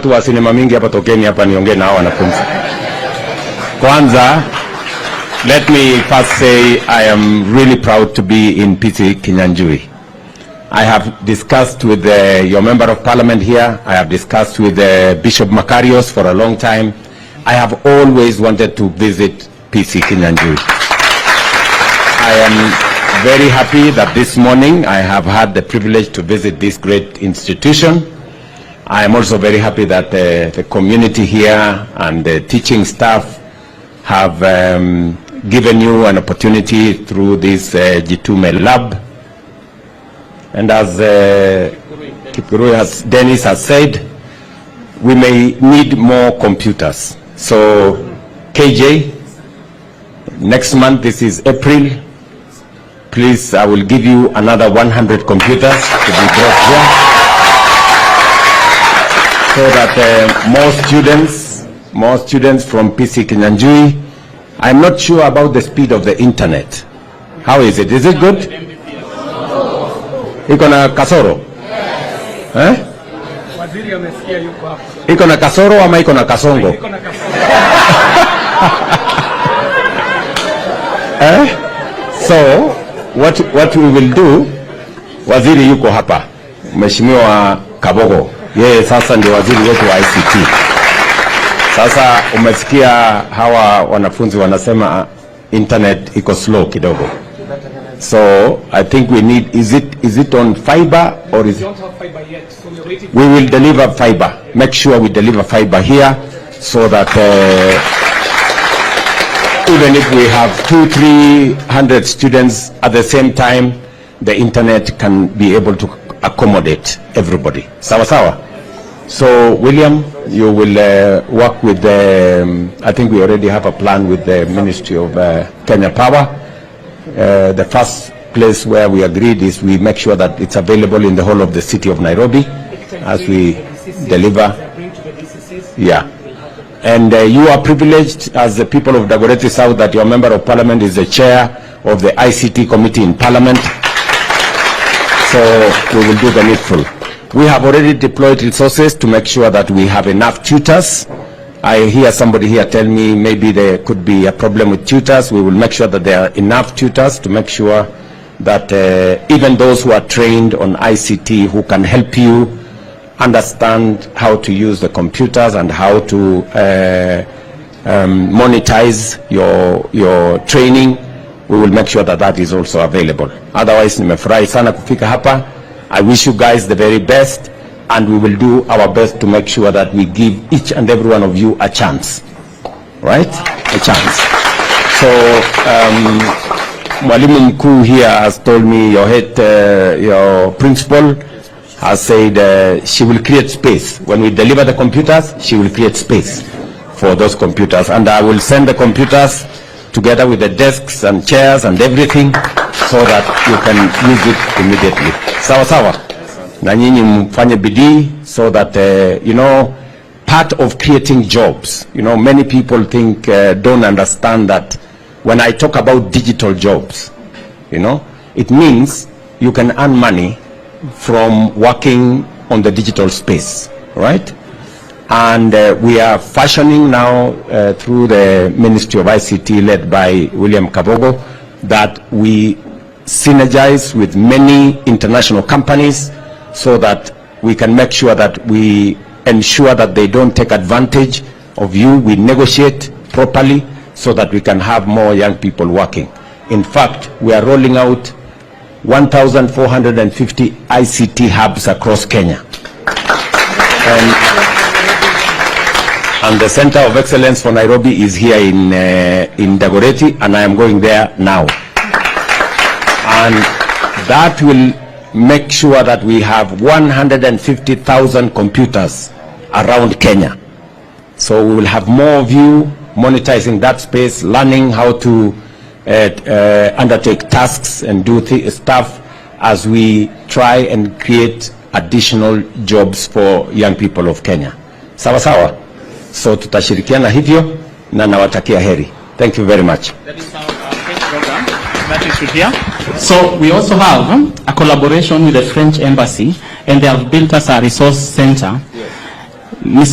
watu wa sinema mingi hapa, tokeni hapa niongee na hao wanafunzi. Kwanza, let me first say I am really proud to be in PC Kinyanjui. I have discussed with your member of parliament here. I have discussed with Bishop Makarios for a long time. I have always wanted to visit PC Kinyanjui. I am very happy that this morning I have had the privilege to visit this great institution. I am also very happy that the community here and the teaching staff have given you an opportunity through this Jitume lab. And as Dennis has said, we may need more computers. So KJ, next month, this is April, please, I will give you another 100 computers to be brought here, so that more students from PC Kinyanjui. I'm not sure about the speed of the internet. How is it? Is it good? Iko na kasoro? Eh? Waziri amesikia yuko hapa. Iko na kasoro ama iko na kasongo? Iko na kasoro. So what we will do, waziri yuko hapa, Mheshimiwa Kabogo. Yeye sasa ndio waziri wetu wa ICT. Sasa umesikia hawa wanafunzi wanasema internet iko slow kidogo. So I think we need, is it on fiber or is it? We don't have fiber yet, so we're waiting. We will deliver fiber. Make sure we deliver fiber here, so that even if we have 200-300 students at the same time, the internet can be able to accommodate everybody. Sawa sawa. So William, you will work with the, I think we already have a plan with the Ministry of Kenya Power. The first place where we agreed is we make sure that it's available in the whole of the city of Nairobi as we deliver. Yeah. And you are privileged as the people of Dagoretti South that your member of parliament is the chair of the ICT committee in parliament. So we will do the needful. We have already deployed resources to make sure that we have enough tutors. I hear somebody here tell me maybe there could be a problem with tutors. We will make sure that there are enough tutors to make sure that even those who are trained on ICT, who can help you understand how to use the computers and how to monetize your training, we will make sure that that is also available. Otherwise, nimefurahi sana kufika hapa. I wish you guys the very best, and we will do our best to make sure that we give each and every one of you a chance, right? A chance. So, Mwalimu Mkuu here has told me your principal has said she will create space. When we deliver the computers, she will create space for those computers. And I will send the computers together with the desks and chairs and everything, so that you can use it immediately. Sawa sawa. Na nyinyi mfanye bidii, so that you know, part of creating jobs, you know, many people think don't understand that when I talk about digital jobs, you know, it means you can earn money from working on the digital space, right? And we are fashioning now through the Ministry of ICT led by William Kabogo, that we synergize with many international companies, so that we can make sure that we ensure that they don't take advantage of you. We negotiate properly so that we can have more young people working. In fact, we are rolling out 1,450 ICT hubs across Kenya. And the Center of Excellence for Nairobi is here in Dagoretti, and I am going there now. And that will make sure that we have 150,000 computers around Kenya. So we will have more of you monetizing that space, learning how to undertake tasks and do stuff as we try and create additional jobs for young people of Kenya. Sawa sawa. So tutashirikiana hivyo na nawatakia heri. Thank you very much. That is our French program that is here. So we also have a collaboration with the French embassy, and they have built us a resource center. Yes.